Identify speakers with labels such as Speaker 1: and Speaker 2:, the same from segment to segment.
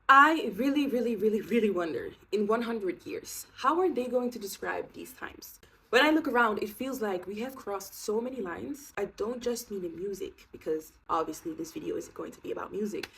Speaker 1: I really wonder, in 100 years, how are they going to describe these times? When I look around, it feels like we have crossed so many lines. I don't just mean in music, because obviously this video isn't going to be about music,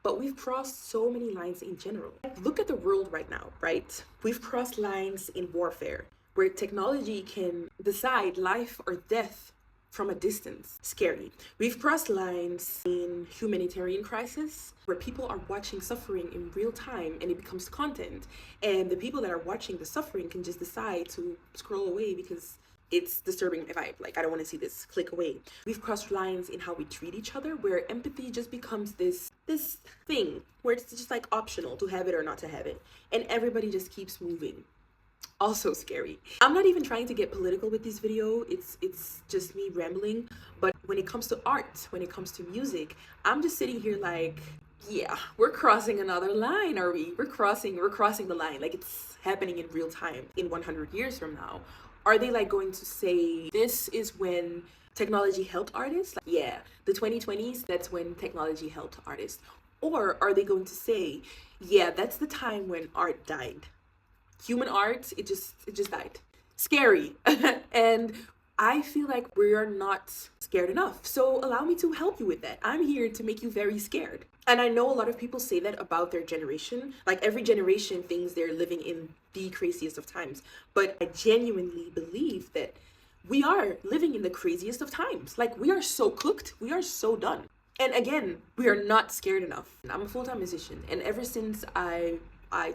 Speaker 1: but we've crossed so many lines in general. Look at the world right now, right? We've crossed lines in warfare, where technology can decide life or death from a distance. Scary. We've crossed lines in humanitarian crisis where people are watching suffering in real time and it becomes content. And the people that are watching the suffering can just decide to scroll away because it's disturbing if I don't want to see this, click away. We've crossed lines in how we treat each other where empathy just becomes this thing where it's just like optional to have it or not to have it. And everybody just keeps moving. Also scary. I'm not even trying to get political with this video. It's just me rambling. But when it comes to art, when it comes to music, I'm just sitting here like, yeah, we're crossing another line, are we? We're crossing the line. Like it's happening in real time. In 100 years from now, are they like going to say this is when technology helped artists? Like, yeah, the 2020s, that's when technology helped artists. Or are they going to say, yeah, that's the time when art died? Human art, it just died. Scary. And I feel like we are not scared enough. So allow me to help you with that. I'm here to make you very scared. And I know a lot of people say that about their generation. Like every generation thinks they're living in the craziest of times. But I genuinely believe that we are living in the craziest of times. Like we are so cooked, we are so done. And again, we are not scared enough. I'm a full-time musician, and ever since I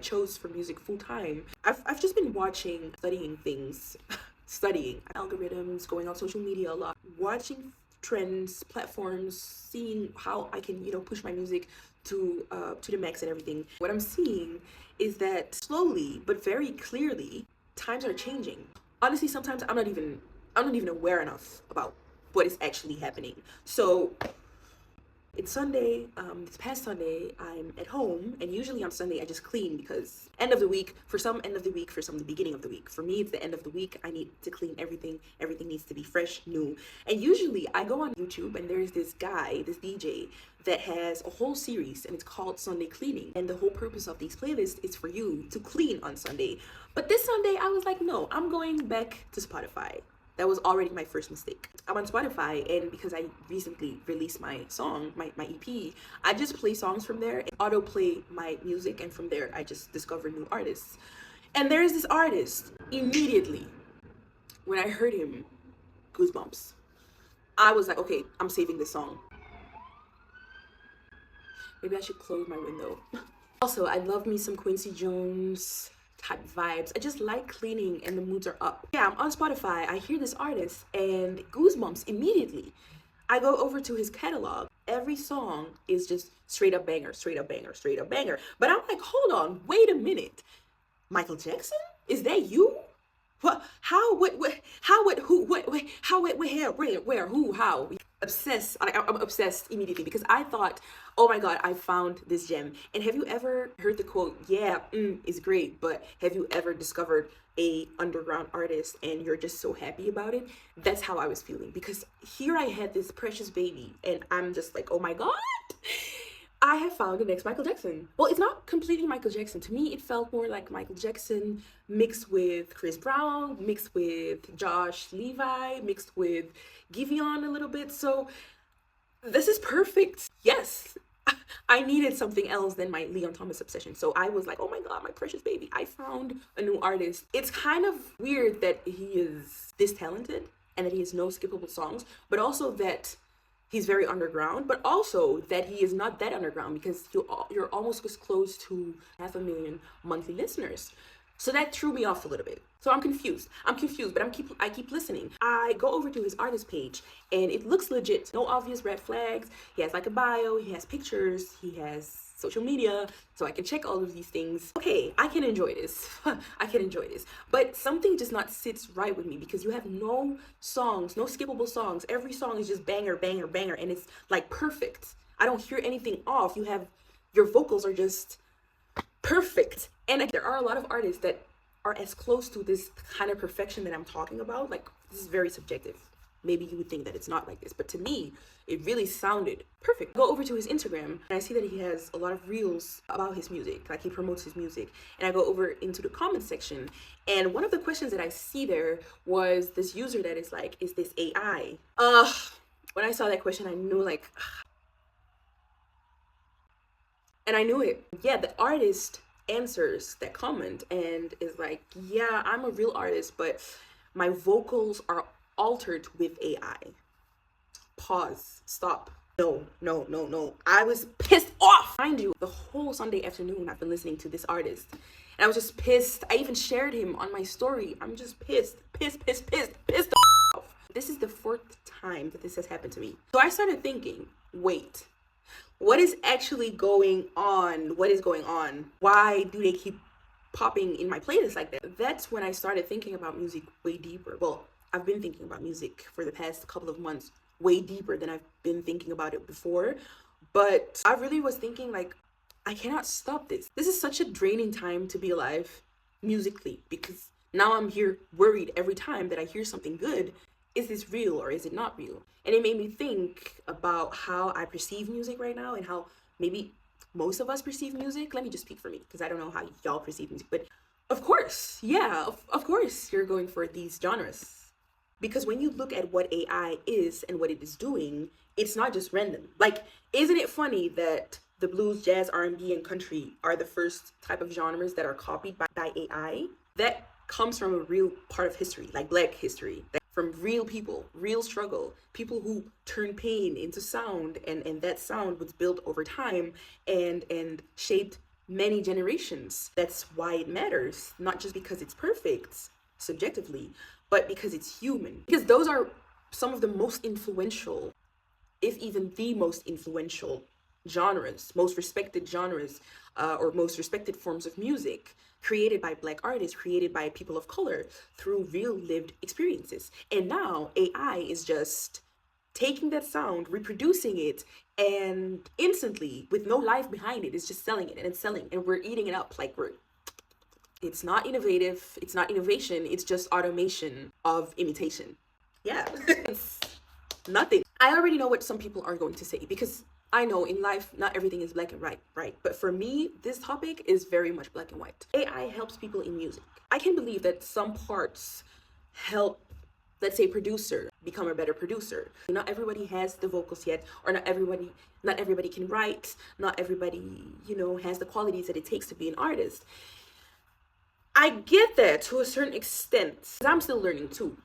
Speaker 1: chose for music full time, I've just been watching, studying things, studying algorithms, going on social media a lot, watching trends, platforms, seeing how I can, push my music to the max and everything. What I'm seeing is that slowly but very clearly, times are changing. Honestly, sometimes I'm not even aware enough about what is actually happening. So it's Sunday. This past Sunday, I'm at home, and usually on Sunday I just clean because end of the week. For some, end of the week. For some, the beginning of the week. For me, it's the end of the week. I need to clean everything. Everything needs to be fresh, new. And usually, I go on YouTube, and there's this guy, this DJ, that has a whole series, and it's called Sunday Cleaning. And the whole purpose of these playlists is for you to clean on Sunday. But this Sunday, I was like, no, I'm going back to Spotify. That was already my first mistake. I'm on Spotify, and because I recently released my song, my EP, I just play songs from there and autoplay my music, and from there I just discover new artists. And there's this artist, immediately when I heard him, goosebumps. I was like, okay, I'm saving this song. Maybe I should close my window. Also, I love me some Quincy Jones type vibes. I just like cleaning and the moods are up. Yeah, I'm on Spotify. I hear this artist and goosebumps immediately. I go over to his catalog. Every song is just straight up banger, straight up banger, straight up banger. But I'm like, hold on, wait a minute. Michael Jackson? Is that you? What? How? What? How? What? Who? What? How? What? Where? Who? How? Obsessed. I'm obsessed immediately because I thought, oh my god, I found this gem. And have you ever heard the quote? Yeah, is great, but have you ever discovered a underground artist and you're just so happy about it? That's how I was feeling because here I had this precious baby, and I'm just like, oh my god. I have found the next Michael Jackson. Well, it's not completely Michael Jackson. To me, it felt more like Michael Jackson mixed with Chris Brown, mixed with Josh Levi, mixed with Giveon a little bit. So this is perfect. Yes, I needed something else than my Leon Thomas obsession. So I was like, oh my god, my precious baby. I found a new artist. It's kind of weird that he is this talented and that he has no skippable songs, but also that he's very underground, but also that he is not that underground because you're almost as close to 500,000 monthly listeners. So that threw me off a little bit. So I'm confused, but I keep listening. I go over to his artist page and it looks legit. No obvious red flags. He has like a bio, he has pictures, he has social media, so I can check all of these things. Okay, I can enjoy this. I can enjoy this. But something just not sits right with me because you have no songs, no skippable songs. Every song is just banger, banger, banger, and it's like perfect. I don't hear anything off. Your vocals are just perfect. And there are a lot of artists that are as close to this kind of perfection that I'm talking about. Like, this is very subjective. maybe you would think that it's not like this, but to me, it really sounded perfect. I go over to his Instagram and I see that he has a lot of reels about his music, like he promotes his music. And I go over into the comment section, and one of the questions that I see there was this user that is like, is this AI? When I saw that question, I knew like, and I knew it. Yeah, the artist answers that comment and is like, yeah, I'm a real artist, but my vocals are altered with AI. Pause. Stop. No, no, no, no. I was pissed off. Mind you, the whole Sunday afternoon I've been listening to this artist. And I was just pissed. I even shared him on my story. I'm just pissed off. This is the 4th time that this has happened to me. So I started thinking, wait, what is actually going on? What is going on? Why do they keep popping in my playlist like that? That's when I started thinking about music way deeper. Well, I've been thinking about music for the past couple of months way deeper than I've been thinking about it before. But I really was thinking like, I cannot stop this. This is such a draining time to be alive musically, because now I'm here worried every time that I hear something good. Is this real or is it not real? And it made me think about how I perceive music right now and how maybe most of us perceive music. Let me just speak for me, because I don't know how y'all perceive music. But of course, yeah, of course you're going for these genres. Because when you look at what AI is and what it is doing, it's not just random. Like, isn't it funny that the blues, jazz, R&B, and country are the first type of genres that are copied by AI? That comes from a real part of history, like Black history. From real people, real struggle, people who turn pain into sound, and that sound was built over time and shaped many generations. That's why it matters, not just because it's perfect subjectively, but because it's human. Because those are some of the most influential, if even the most influential genres, most respected genres, or most respected forms of music, created by Black artists, created by people of color through real lived experiences. And now AI is just taking that sound, reproducing it, and instantly, with no life behind it, is just selling it, and it's selling, and we're eating it up like it's not innovative, it's not innovation, it's just automation of imitation. Yeah, it's nothing. I already know what some people are going to say, because I know in life, not everything is black and white, right? But for me, this topic is very much black and white. AI helps people in music. I can believe that some parts help, let's say, producer become a better producer. Not everybody has the vocals yet, or not everybody can write, not everybody, has the qualities that it takes to be an artist. I get that to a certain extent. I'm still learning too.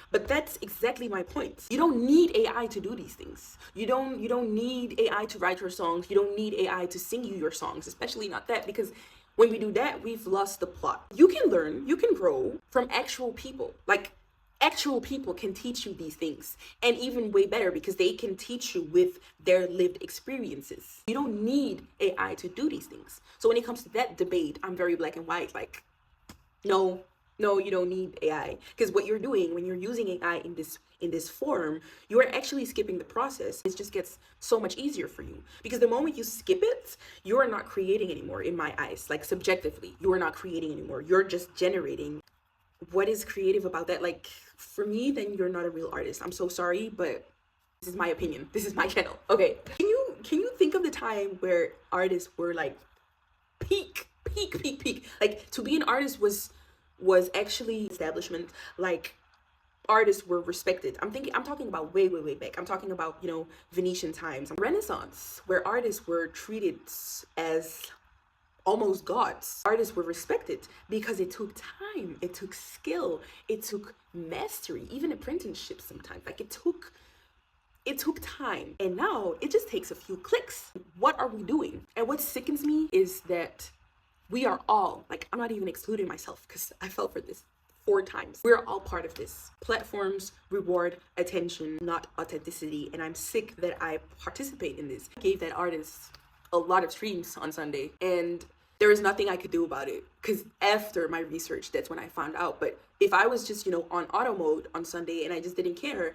Speaker 1: But that's exactly my point. You don't need AI to do these things. You don't need AI to write your songs. You don't need AI to sing you your songs, especially not that, because when we do that, we've lost the plot. You can learn, you can grow from actual people. Like, actual people can teach you these things, and even way better, because they can teach you with their lived experiences. You don't need AI to do these things. So when it comes to that debate, I'm very black and white. Like, no, you don't need AI, because what you're doing when you're using AI in this form, you are actually skipping the process. It just gets so much easier for you, because the moment you skip it, you are not creating anymore. In my eyes, like, subjectively, you are not creating anymore. You're just generating. What is creative about that? Like, for me, then you're not a real artist. I'm so sorry, but this is my opinion. This is my channel. Okay. Can you think of the time where artists were like peak? Like, to be an artist was actually establishment. Like, artists were respected. I'm talking about way back. I'm talking about, Venetian times, Renaissance, where artists were treated as almost gods. Artists were respected because it took time, it took skill, it took mastery, even apprenticeship sometimes. Like, it took time. And now it just takes a few clicks. What are we doing? And what sickens me is that we are all, like, I'm not even excluding myself, because I fell for this 4 times. We're all part of this. Platforms reward attention, not authenticity. And I'm sick that I participate in this. I gave that artist a lot of streams on Sunday, and there was nothing I could do about it, because after my research, that's when I found out. But if I was just, on auto mode on Sunday and I just didn't care,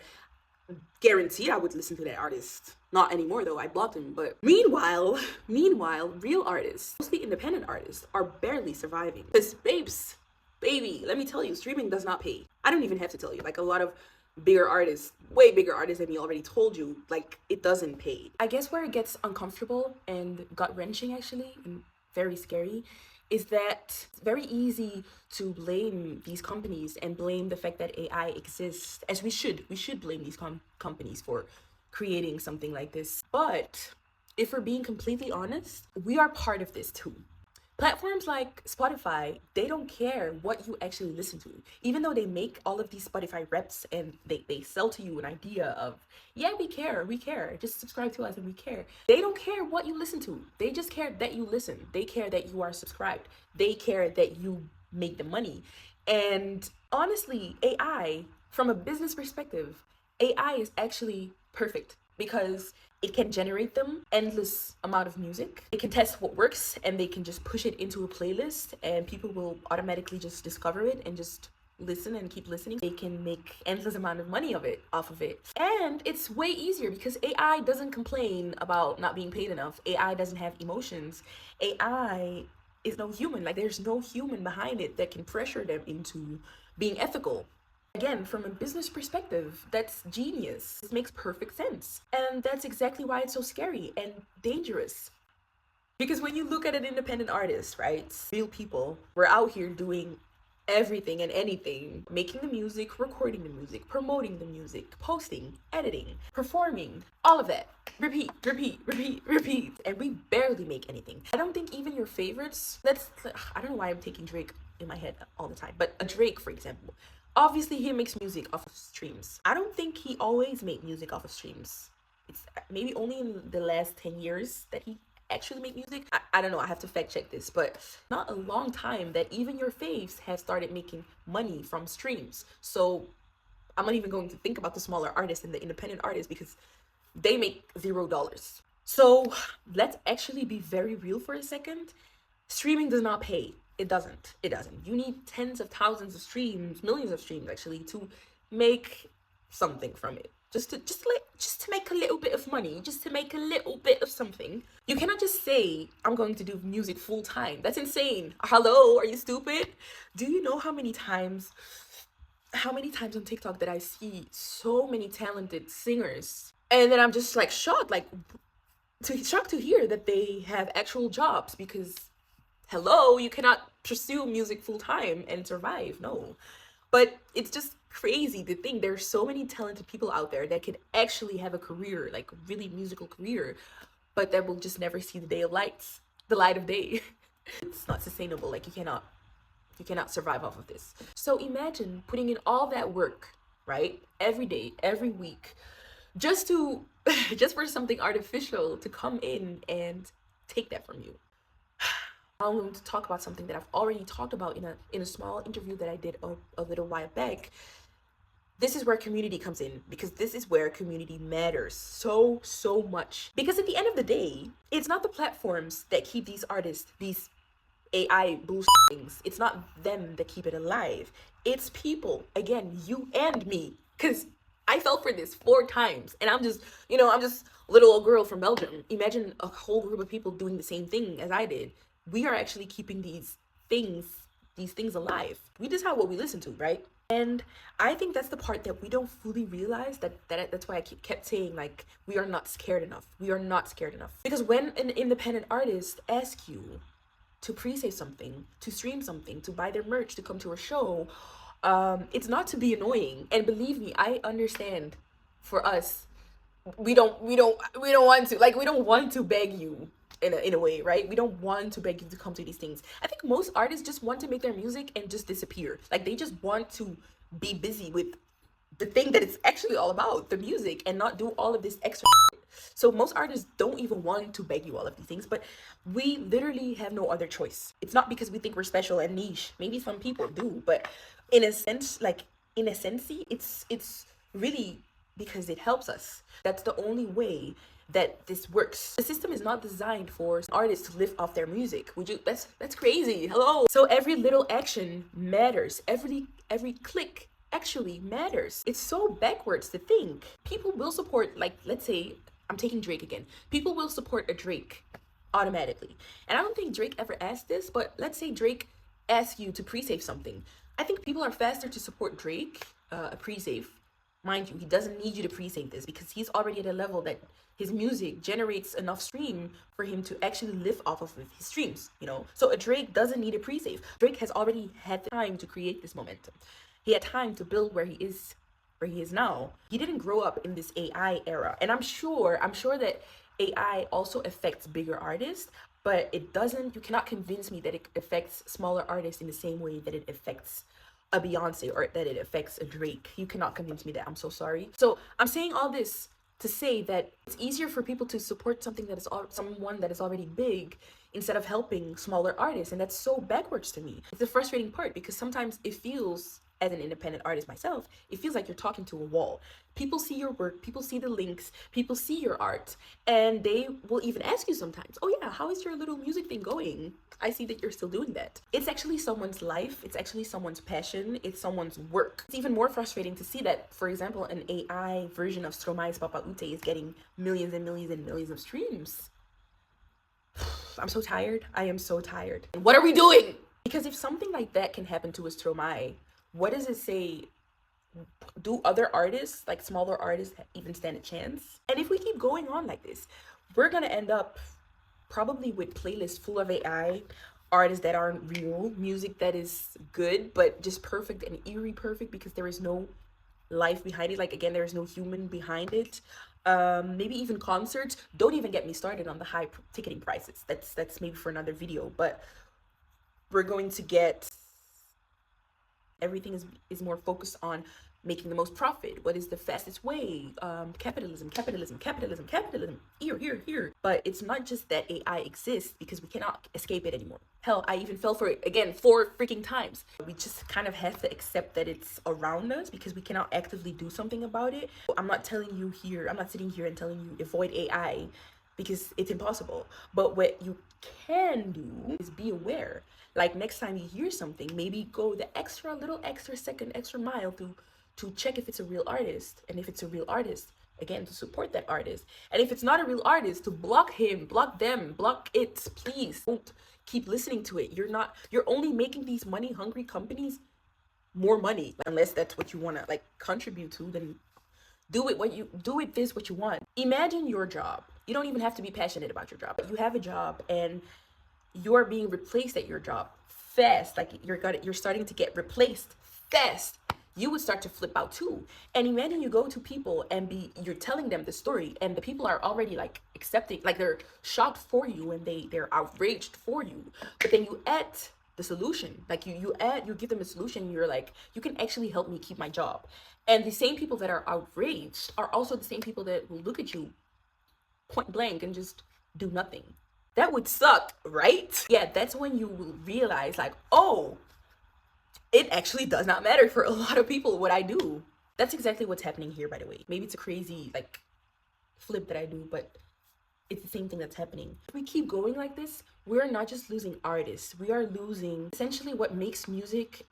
Speaker 1: guaranteed I would listen to that artist. Not anymore though, I blocked him. But meanwhile, real artists, mostly independent artists, are barely surviving. Because baby, let me tell you, streaming does not pay. I don't even have to tell you. Like, a lot of bigger artists, way bigger artists than me already told you, like, it doesn't pay. I guess where it gets uncomfortable and gut wrenching, actually, and very scary, is that it's very easy to blame these companies and blame the fact that AI exists, as we should. We should blame these companies for creating something like this. But if we're being completely honest, we are part of this too. Platforms like Spotify, they don't care what you actually listen to. Even though they make all of these Spotify reps and they sell to you an idea of, yeah, we care, just subscribe to us and we care. They don't care what you listen to. They just care that you listen. They care that you are subscribed. They care that you make the money. And honestly, AI, from a business perspective, AI is actually perfect because it can generate them endless amount of music. It can test what works and they can just push it into a playlist and people will automatically just discover it and just listen and keep listening. They can make endless amount of money off of it. And it's way easier because AI doesn't complain about not being paid enough. AI doesn't have emotions. AI is no human. Like, there's no human behind it that can pressure them into being ethical. Again, from a business perspective, that's genius. This makes perfect sense. And that's exactly why it's so scary and dangerous. Because when you look at an independent artist, right, real people, we're out here doing everything and anything, making the music, recording the music, promoting the music, posting, editing, performing, all of that. Repeat, repeat, repeat, repeat. And we barely make anything. I don't think even your favorites, I don't know why I'm taking Drake in my head all the time, but a Drake, for example, obviously he makes music off of streams. I don't think he always made music off of streams. It's maybe only in the last 10 years that he actually make music. I don't know, I have to fact check this, but not a long time that even your faves have started making money from streams. So I'm not even going to think about the smaller artists and the independent artists because they make $0. So let's actually be very real for a second. Streaming does not pay. It doesn't. You need tens of thousands of streams, millions of streams actually, to make something from it. Just to make a little bit of money, just to make a little bit of something. You cannot just say, I'm going to do music full time. That's insane. Hello, are you stupid? Do you know how many times on TikTok that I see so many talented singers and then I'm just like shocked to hear that they have actual jobs because hello, you cannot pursue music full time and survive. No. But it's just crazy to think there's so many talented people out there that could actually have a career, like a really musical career, but that will just never see the light of day. It's not sustainable. Like, you cannot survive off of this. So imagine putting in all that work, right? Every day, every week, just for something artificial to come in and take that from you. I'm going to talk about something that I've already talked about in a small interview that I did a little while back. This is where community comes in, because this is where community matters so much. Because at the end of the day, it's not the platforms that keep these artists, these AI boost things. It's not them that keep it alive. It's people. Again, you and me. Because I fell for this 4 times. And I'm just little old girl from Belgium. Imagine a whole group of people doing the same thing as I did. We are actually keeping these things alive. We just have what we listen to, right? And I think that's the part that we don't fully realize, that's why I kept saying, like, we are not scared enough. We are not scared enough. Because when an independent artist asks you to pre-save something, to stream something, to buy their merch, to come to a show, it's not to be annoying. And believe me, I understand. For us, we don't want to beg you in a way, right? We don't want to beg you to come to these things. I think most artists just want to make their music and just disappear. Like, they just want to be busy with the thing that it's actually all about, the music, and not do all of this extra shit. So most artists don't even want to beg you all of these things, but we literally have no other choice. It's not because we think we're special and niche. Maybe some people do, but in a sense, it's really because it helps us. That's the only way that this works. The system is not designed for artists to live off their music. That's crazy. Hello. So every little action matters. Every click actually matters. It's so backwards to think. People will support, like, let's say I'm taking Drake again. People will support a Drake automatically. And I don't think Drake ever asked this, but let's say Drake asks you to pre-save something. I think people are faster to support Drake, a pre-save, Mind you, he doesn't need you to pre-save this because he's already at a level that his music generates enough stream for him to actually live off of his streams, you know? So a Drake doesn't need a pre-save. Drake has already had the time to create this momentum. He had time to build where he is now. He didn't grow up in this AI era. And I'm sure that AI also affects bigger artists, but it doesn't, you cannot convince me that it affects smaller artists in the same way that it affects a Beyonce or that it affects a Drake. You cannot convince me that. I'm so sorry. So I'm saying all this to say that it's easier for people to support something that is someone that is already big instead of helping smaller artists, and that's so backwards to me. It's the frustrating part because sometimes it feels, as an independent artist myself, it feels like you're talking to a wall. People see your work, people see the links, people see your art, and they will even ask you sometimes, oh yeah, how is your little music thing going? I see that you're still doing that. It's actually someone's life, it's actually someone's passion, it's someone's work. It's even more frustrating to see that, for example, an AI version of Stromae's Papa Ute is getting millions and millions and millions of streams. I'm so tired. I am so tired. What are we doing? Because if something like that can happen to a Stromae, what does it say? Do other artists, like smaller artists, even stand a chance? And if we keep going on like this, we're gonna end up probably with playlists full of AI, artists that aren't real, music that is good but just perfect and eerie perfect because there is no life behind it. Like, again, there is no human behind it. Maybe even concerts. Don't even get me started on the high ticketing prices. That's maybe for another video. But we're going to get, everything is more focused on making the most profit. What is the fastest way? Capitalism. Here. But it's not just that AI exists because we cannot escape it anymore. Hell, I even fell for it again 4 freaking times. We just kind of have to accept that it's around us because we cannot actively do something about it. I'm not telling you here, I'm not sitting here and telling you avoid AI because it's impossible. But what you can do is be aware. Like, next time you hear something, maybe go the little extra second, extra mile to check if it's a real artist. And if it's a real artist, again, to support that artist. And if it's not a real artist, to block him, block them, block it. Please don't keep listening to it. You're only making these money hungry companies more money, unless that's what you want to like contribute to. Then do it what you want. Imagine your job. You don't even have to be passionate about your job. You have a job and you're being replaced at your job fast. Like, you're starting to get replaced fast. You would start to flip out too. And imagine you go to people and you're telling them the story, and the people are already like accepting, like they're shocked for you and they're outraged for you. But then you add the solution, like you give them a solution. You're like, you can actually help me keep my job. And the same people that are outraged are also the same people that will look at you point blank and just do nothing. That would suck, right? Yeah, that's when you will realize, like, oh, it actually does not matter for a lot of people what I do. That's exactly what's happening here, by the way. Maybe it's a crazy, like, flip that I do, but it's the same thing that's happening. If we keep going like this, we're not just losing artists. We are losing essentially what makes music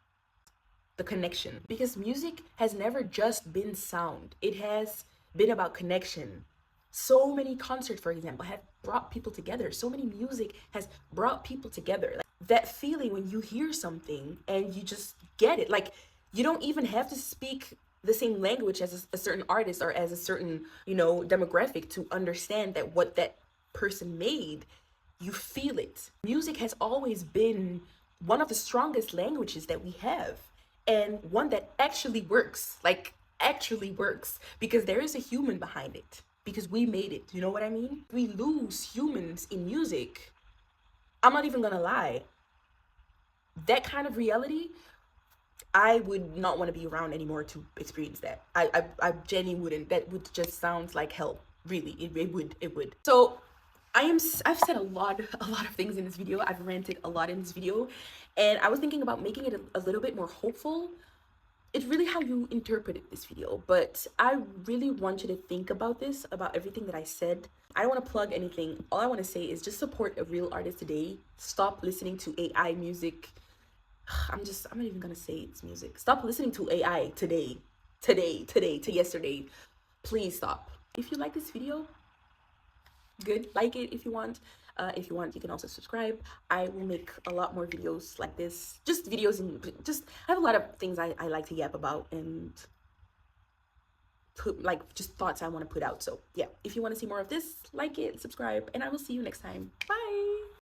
Speaker 1: the connection. Because music has never just been sound. It has been about connection. So many concerts, for example, have brought people together. So many music has brought people together. Like, that feeling when you hear something and you just get it. Like, you don't even have to speak the same language as a certain artist or as a certain, demographic to understand that what that person made. You feel it. Music has always been one of the strongest languages that we have, and one that actually works. Like, actually works, because there is a human behind it. Because we made it, you know what I mean? We lose humans in music. I'm not even gonna lie. That kind of reality, I would not want to be around anymore to experience that. I genuinely wouldn't. That would just sound like hell. Really, it would. So I've said a lot of things in this video. I've ranted a lot in this video, and I was thinking about making it a little bit more hopeful. It's really how you interpreted this video, but I really want you to think about this, about everything that I said. I don't want to plug anything. All I want to say is just support a real artist today. Stop listening to AI music. I'm not even gonna say it's music. Stop listening to AI today, to yesterday. Please stop. If you like this video, good, like it if you want. If you want, you can also subscribe. I will make a lot more videos like this, just videos, and just I have a lot of things I like to yap about, and put, like, just thoughts I want to put out. So yeah, if you want to see more of this, like it, subscribe, and I will see you next time. Bye.